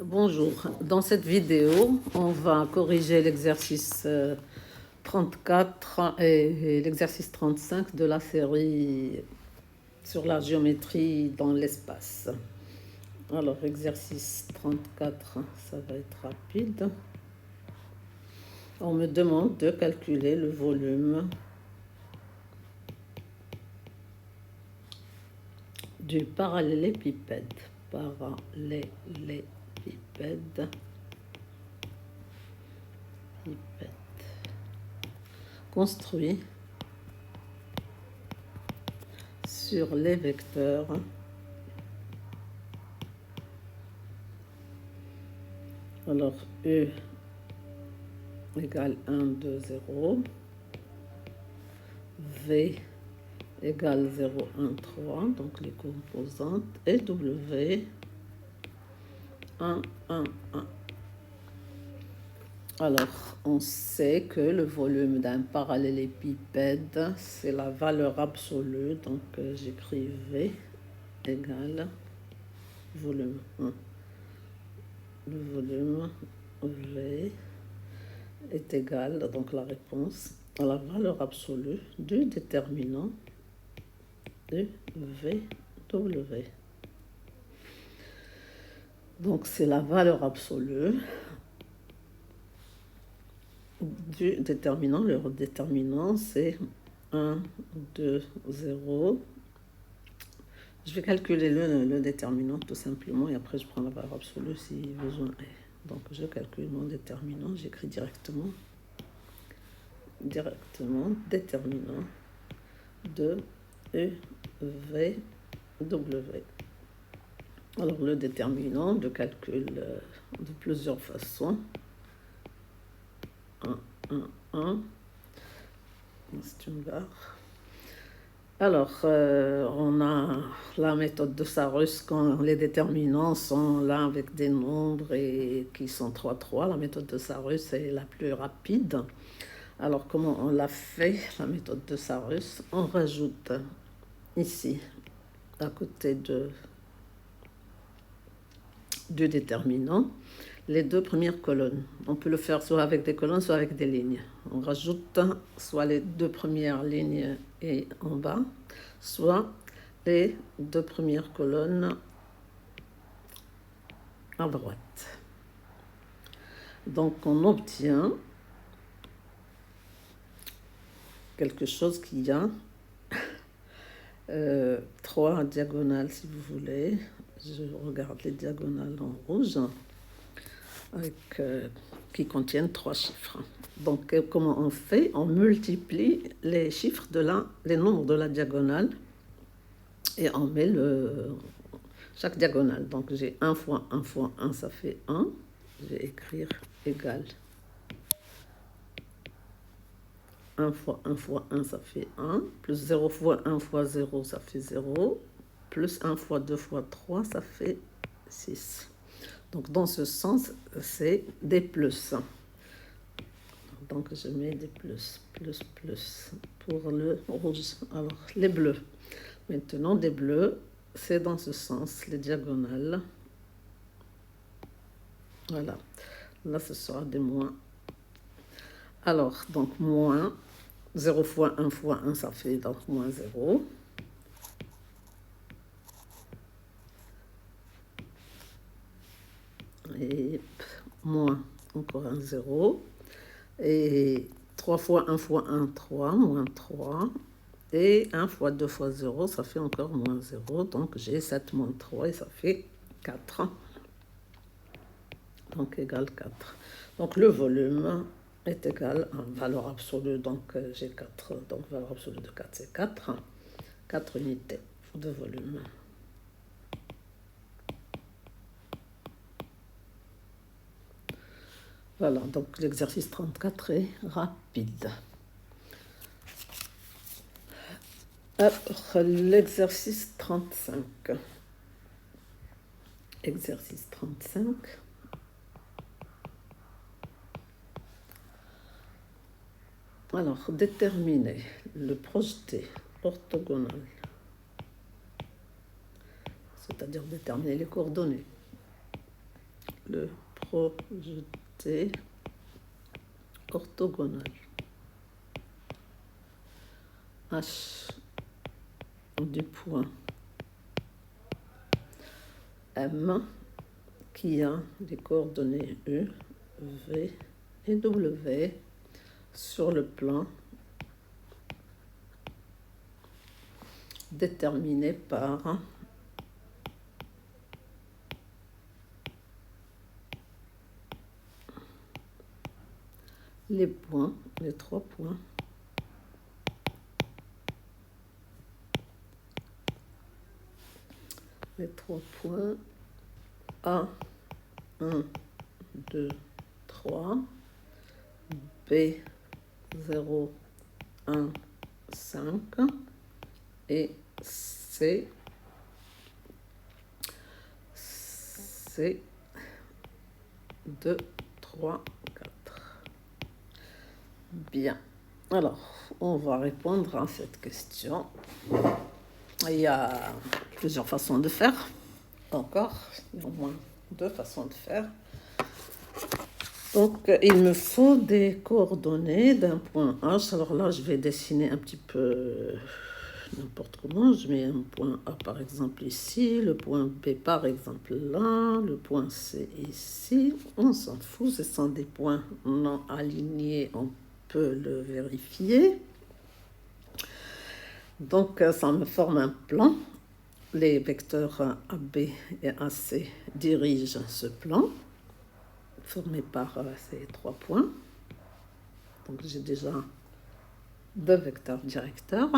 Bonjour, dans cette vidéo, on va corriger l'exercice 34 et l'exercice 35 de la série sur la géométrie dans l'espace. Alors, exercice 34, ça va être rapide. On me demande de calculer le volume du parallélépipède. Parallélépipède. Construit sur les vecteurs alors E égale 1, 2, 0, V égale 0, 1, 3, donc les composantes, et W 1, 1, 1. Alors, on sait que le volume d'un parallélépipède, c'est la valeur absolue, donc j'écris V égale volume 1. Le volume V est égal, donc la réponse, à la valeur absolue du déterminant de VW. Donc c'est la valeur absolue du déterminant. Le déterminant, c'est 1, 2, 0. Je vais calculer le déterminant tout simplement et après je prends la valeur absolue si besoin est. Donc je calcule mon déterminant, j'écris directement déterminant de E, V, W. Alors le déterminant, je calcule de plusieurs façons. 1, 1, 1. C'est une barre. Alors, on a la méthode de Sarrus quand les déterminants sont là avec des nombres et qui sont 3, 3. La méthode de Sarrus est la plus rapide. Alors, comment on l'a fait, la méthode de Sarrus? On rajoute ici, à côté du déterminant, les deux premières colonnes. On peut le faire soit avec des colonnes, soit avec des lignes. On rajoute soit les deux premières lignes et en bas, soit les deux premières colonnes à droite. Donc on obtient quelque chose qui a 3 diagonales si vous voulez. Je regarde les diagonales en rouge avec, qui contiennent 3 chiffres. Donc comment on fait? On multiplie les chiffres les nombres de la diagonale et on met chaque diagonale. Donc j'ai 1 fois 1 fois 1, ça fait 1. Je vais écrire égal 1 fois 1 fois 1, ça fait 1. Plus 0 fois 1 fois 0, ça fait 0. Plus 1 fois 2 fois 3, ça fait 6. Donc dans ce sens, c'est des plus. Donc je mets des plus pour le rouge. Alors les bleus. Maintenant des bleus, c'est dans ce sens, les diagonales. Voilà. Là ce sera des moins. Alors donc moins 0 fois 1 fois 1, ça fait donc moins 0. Et moins encore un 0. Et 3 fois 1 fois 1, 3, moins 3. Et 1 fois 2 fois 0, ça fait encore moins 0. Donc j'ai 7 moins 3 et ça fait 4. Donc égal 4. Donc le volume est égal à valeur absolue. Donc j'ai 4. Donc valeur absolue de 4, c'est 4. 4 unités de volume. Voilà, donc l'exercice 34 est rapide. Alors, l'exercice 35. Exercice 35. Alors, déterminer le projeté orthogonal, c'est-à-dire déterminer les coordonnées le projeté orthogonal. H du point M qui a les coordonnées U, V et W sur le plan déterminé par les points, les 3 points A, 1, 2, 3, B, 0, 1, 5 et C, 2, 3, 4. Bien. Alors, on va répondre à cette question. Il y a plusieurs façons de faire. Encore, il y a au moins 2 façons de faire. Donc, il me faut des coordonnées d'un point H. Alors là, je vais dessiner un petit peu n'importe comment. Je mets un point A, par exemple, ici. Le point B, par exemple, là. Le point C, ici. On s'en fout. Ce sont des points non alignés. On peut le vérifier. Donc, ça me forme un plan. Les vecteurs AB et AC dirigent ce plan, formé par ces 3 points. Donc, j'ai déjà 2 vecteurs directeurs.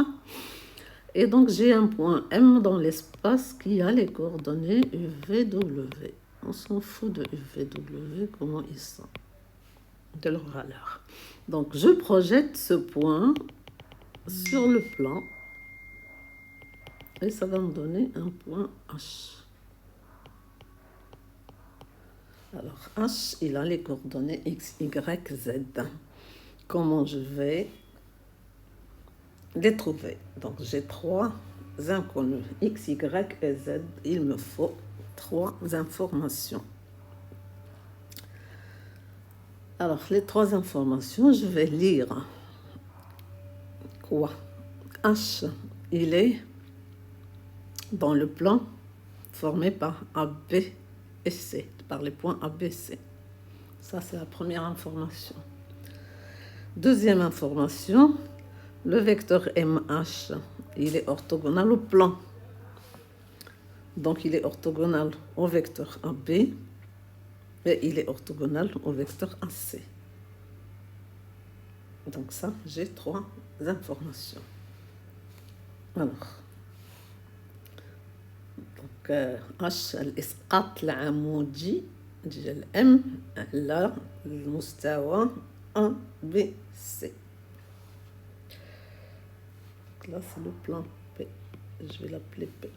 Et donc, j'ai un point M dans l'espace qui a les coordonnées UVW. On s'en fout de UVW, comment ils sont, de leur valeur. Donc, je projette ce point sur le plan. Et ça va me donner un point H. Alors, H, il a les coordonnées X, Y, Z. Comment je vais les trouver? Donc, j'ai 3 inconnus, X, Y et Z. Il me faut 3 informations. Alors, les 3 informations, je vais lire quoi? H, il est dans le plan formé par AB et C, par les points A, B, C. Ça, c'est la première information. Deuxième information, le vecteur MH, il est orthogonal au plan. Donc, il est orthogonal au vecteur AB et il est orthogonal au vecteur AC. Donc ça, j'ai 3 informations. Alors, H الإسقاط العمودي ديال M على المستوى A, B, C. Là, c'est le plan P. Je vais l'appeler P.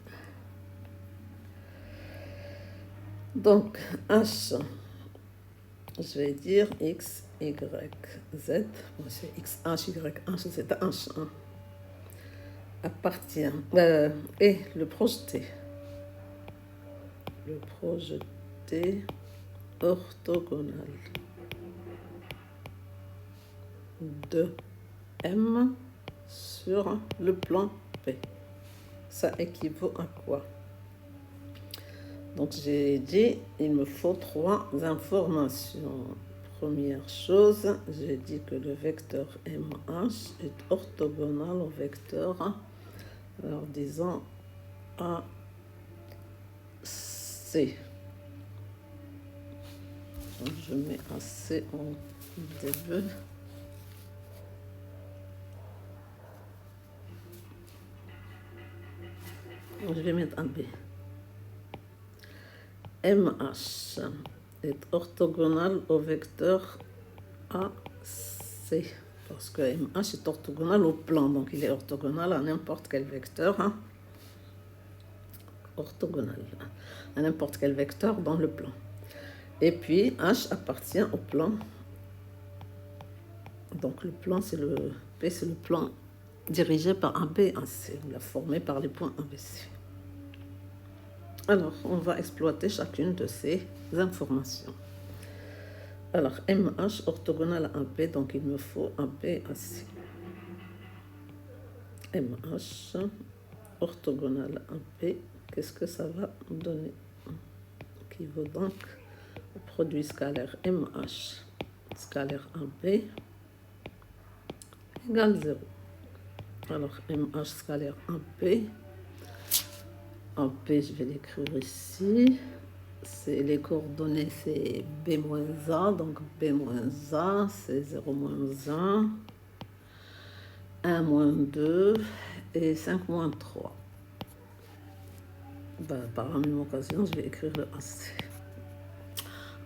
Donc, H, je vais dire X, Y, Z. Bon, c'est X, H, Y, H, c'est H1. Appartient. Et le projeté. Le projeté orthogonal de M sur le plan P. Ça équivaut à quoi? Donc, j'ai dit, il me faut 3 informations. Première chose, j'ai dit que le vecteur MH est orthogonal au vecteur, alors disons AC. Donc, je mets AC en début. Je vais mettre un B. MH est orthogonal au vecteur AC. Parce que MH est orthogonal au plan. Donc, il est orthogonal à n'importe quel vecteur. Orthogonal à n'importe quel vecteur dans le plan. Et puis, H appartient au plan. Donc, le plan, c'est le P, c'est le plan dirigé par AB et AC, formé par les points ABC. Alors, on va exploiter chacune de ces informations. Alors, MH orthogonal à B, donc il me faut AB à C. MH orthogonal à B, qu'est-ce que ça va me donner? Qui vaut donc le produit scalaire MH scalaire AB égale 0. Alors, MH scalaire AB, AB, je vais l'écrire ici. Les coordonnées, c'est B moins A, donc B moins A, c'est 0 moins 1, 1 moins 2 et 5 moins 3. Par la même occasion, je vais écrire le AC.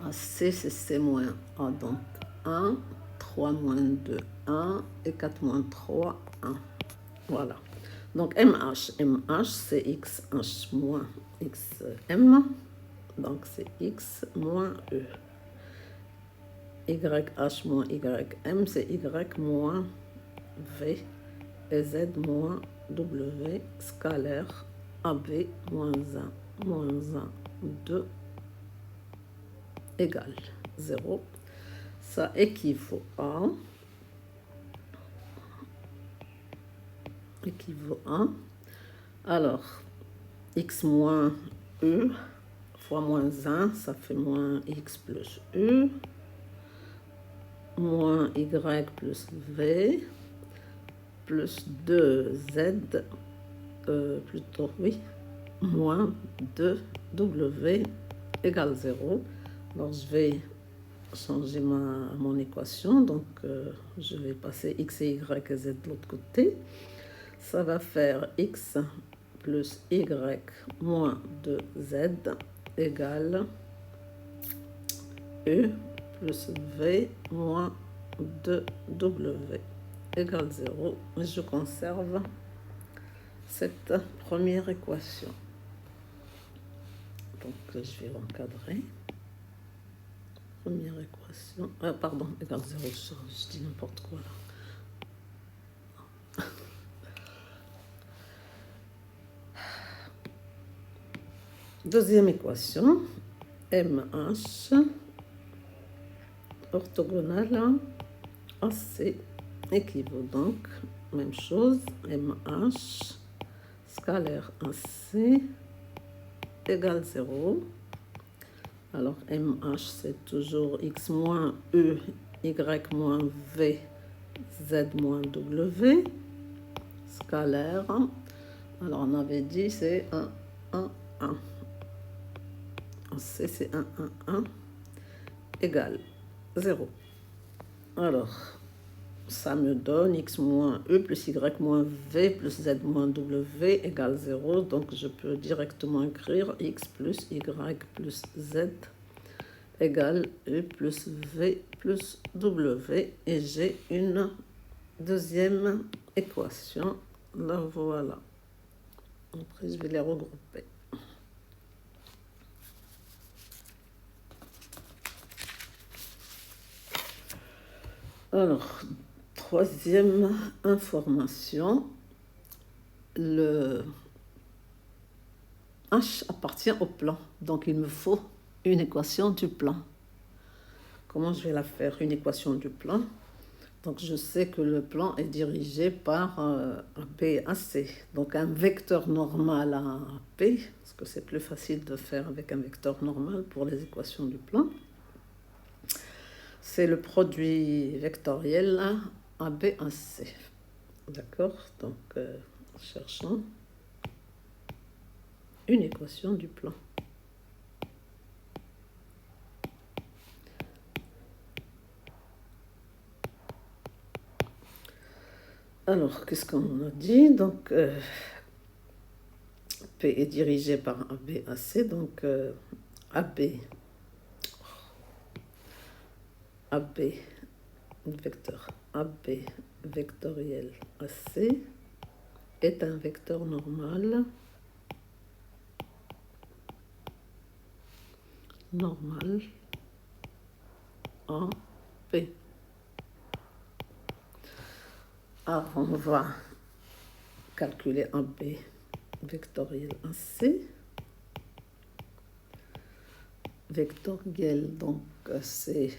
AC, c'est C moins A, donc 1, 3 moins 2, 1 et 4 moins 3, 1. Voilà. Donc MH, c'est XH moins XM, donc c'est X moins E. YH moins YM, c'est Y moins V et Z moins W, scalaire AB moins 1, moins 1, 2, égale 0. Ça équivaut à alors X moins E fois moins 1, ça fait moins X plus E, moins Y plus V, plus 2Z, plutôt, oui, moins 2W égale 0. Alors, je vais changer mon équation, donc je vais passer X et Y et Z de l'autre côté. Ça va faire X plus Y moins 2Z égale E plus V moins 2W égale 0. Et je conserve cette première équation. Donc, je vais encadrer. Première équation. Pardon, égale 0, je dis n'importe quoi là. Deuxième équation. MH orthogonale à AC équivaut donc, même chose, MH scalaire AC égale 0. Alors MH c'est toujours X moins E, Y moins V, Z moins W, scalaire. Alors on avait dit c'est 1, 1, 1. C c'est 1, 1, 1 égale 0. Alors, ça me donne X moins E plus Y moins V plus Z moins W égale 0. Donc, je peux directement écrire X plus Y plus Z égale E plus V plus W. Et j'ai une deuxième équation. La voilà. Après, je vais les regrouper. Alors, troisième information, le H appartient au plan, donc il me faut une équation du plan. Comment je vais la faire, une équation du plan? Donc je sais que le plan est dirigé par B à C, donc un vecteur normal à P, parce que c'est plus facile de faire avec un vecteur normal pour les équations du plan. C'est le produit vectoriel AB à C. D'accord? Donc, cherchons une équation du plan. Alors, qu'est-ce qu'on a dit? Donc, P est dirigé par AB à C, donc AB, vecteur AB vectoriel AC est un vecteur normal en P. Alors, on va calculer AB vectoriel AC. vectoriel, donc c'est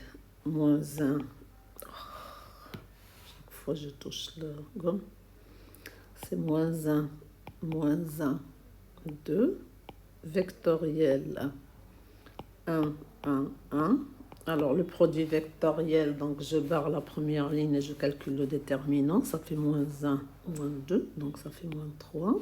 moins 1. Chaque fois je touche le gomme. C'est moins 1, 2. Vectoriel 1, 1, 1. Alors le produit vectoriel, donc je barre la première ligne et je calcule le déterminant. Ça fait moins 1, moins 2, donc ça fait moins 3.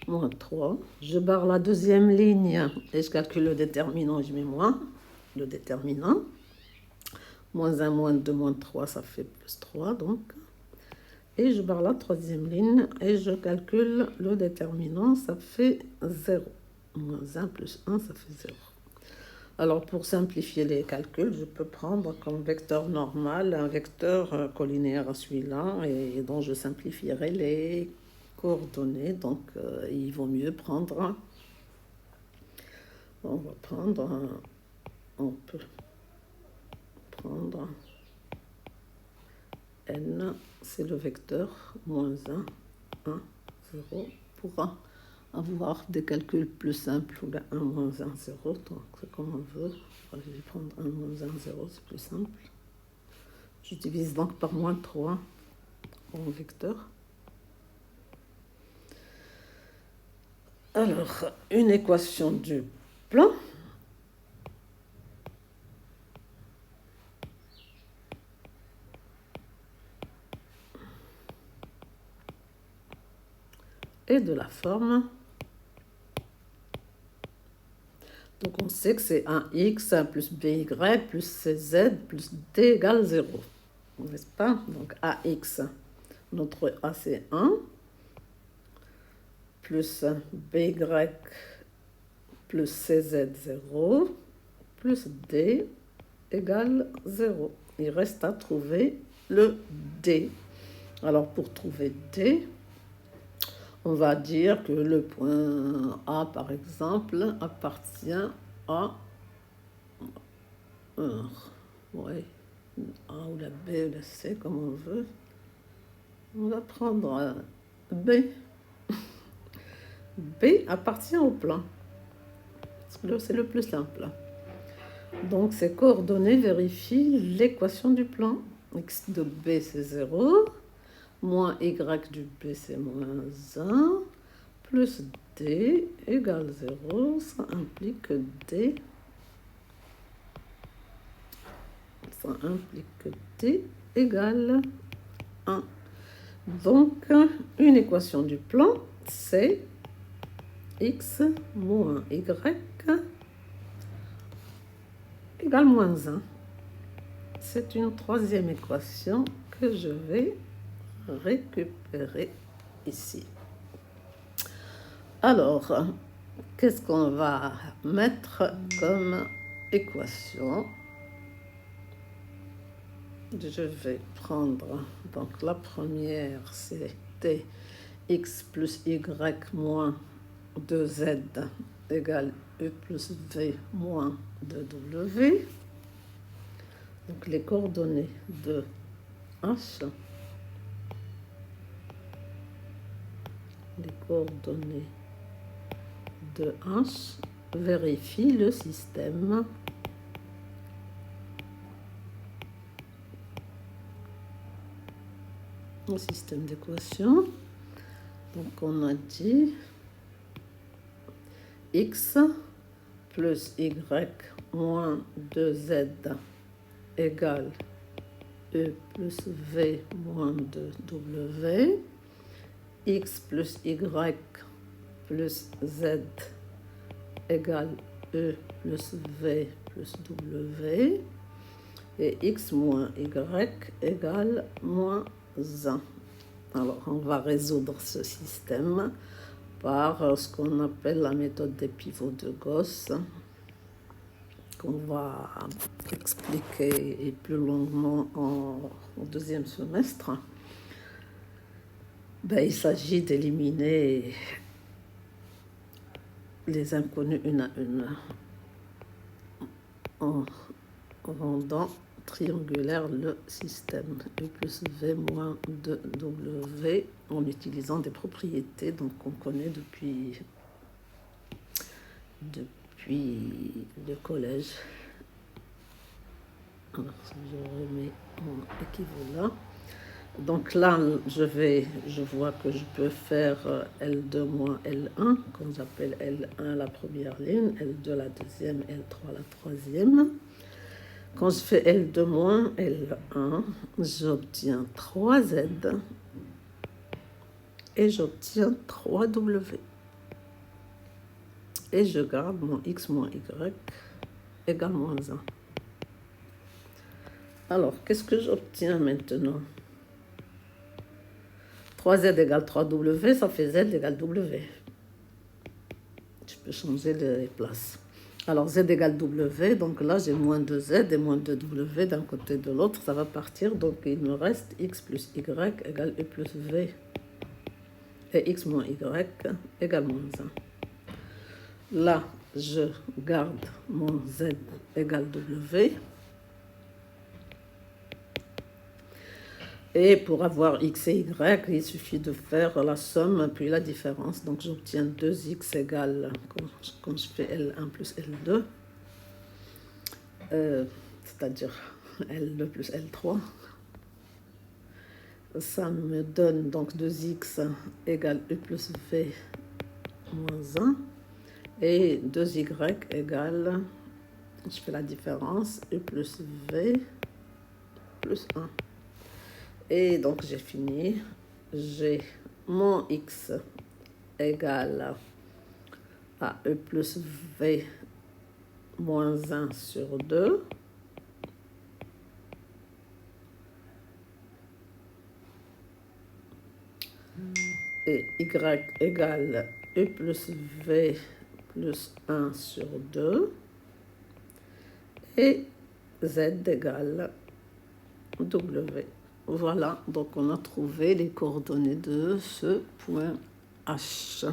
Moins 3. Je barre la deuxième ligne et je calcule le déterminant. Je mets moins le déterminant. Moins 1, moins 2, moins 3, ça fait plus 3, donc. Et je barre la troisième ligne et je calcule le déterminant, ça fait 0. Moins 1 plus 1, ça fait 0. Alors, pour simplifier les calculs, je peux prendre comme vecteur normal un vecteur collinéaire à celui-là et dont je simplifierai les coordonnées. Donc, il vaut mieux prendre... On va prendre... On peut prendre... N, c'est le vecteur moins 1, 1, 0, pour avoir des calculs plus simples, ou 1, moins 1, 0, donc c'est comme on veut. Je vais prendre 1, moins 1, 0, c'est plus simple. Je divise donc par moins 3 en vecteur. Alors, une équation du plan. Et de la forme. Donc on sait que c'est 1x plus by plus cz plus d égale 0. N'est-ce pas? Donc ax, notre a c'est 1, plus by plus cz 0, plus d égale 0. Il reste à trouver le d. Alors pour trouver d, on va dire que le point A, par exemple, appartient à ouais, A ou la B ou la C, comme on veut. On va prendre B. B appartient au plan. C'est le plus simple. Donc, ces coordonnées vérifient l'équation du plan. X de B, c'est 0. Moins y du b, c'est moins 1, plus d égale 0, ça implique que d, égale 1. Donc, une équation du plan, c'est x moins y égale moins 1. C'est une troisième équation que je vais récupérer ici. Alors, qu'est-ce qu'on va mettre comme équation? Je vais prendre, donc la première, c'était x plus y moins 2z égale e plus v moins 2w. Donc les coordonnées de h, les coordonnées de h vérifient le système d'équation. Donc on a dit x plus y moins 2z égale e plus v moins 2w. X plus y plus z égale e plus v plus w. Et x moins y égale moins 1. Alors, on va résoudre ce système par ce qu'on appelle la méthode des pivots de Gauss, qu'on va expliquer plus longuement au deuxième semestre. Il s'agit d'éliminer les inconnus une à une en rendant triangulaire le système. E plus V moins 2W en utilisant des propriétés donc qu'on connaît depuis le collège. Alors, je remets mon équivalent. Donc là, je vois que je peux faire L2 moins L1, comme j'appelle L1 la première ligne, L2 la deuxième, L3 la troisième. Quand je fais L2 moins L1, j'obtiens 3Z et j'obtiens 3W. Et je garde mon X moins Y égale moins 1. Alors, qu'est-ce que j'obtiens maintenant? 3Z égale 3W, ça fait Z égale W. Je peux changer les places. Alors, Z égale W, donc là, j'ai moins 2Z et moins 2W d'un côté et de l'autre. Ça va partir, donc il me reste X plus Y égale E plus V. Et X moins Y égale moins 1. Là, je garde mon Z égale W. Et pour avoir X et Y, il suffit de faire la somme puis la différence. Donc j'obtiens 2X égale, quand je fais L1 plus L2, c'est-à-dire L2 plus L3. Ça me donne donc 2X égale E plus V moins 1. Et 2Y égale, je fais la différence, E plus V plus 1. Et donc j'ai fini. J'ai mon X égale à E plus V moins 1 sur 2. Et Y égale E plus V plus 1 sur 2. Et Z égale W. Voilà, donc on a trouvé les coordonnées de ce point H.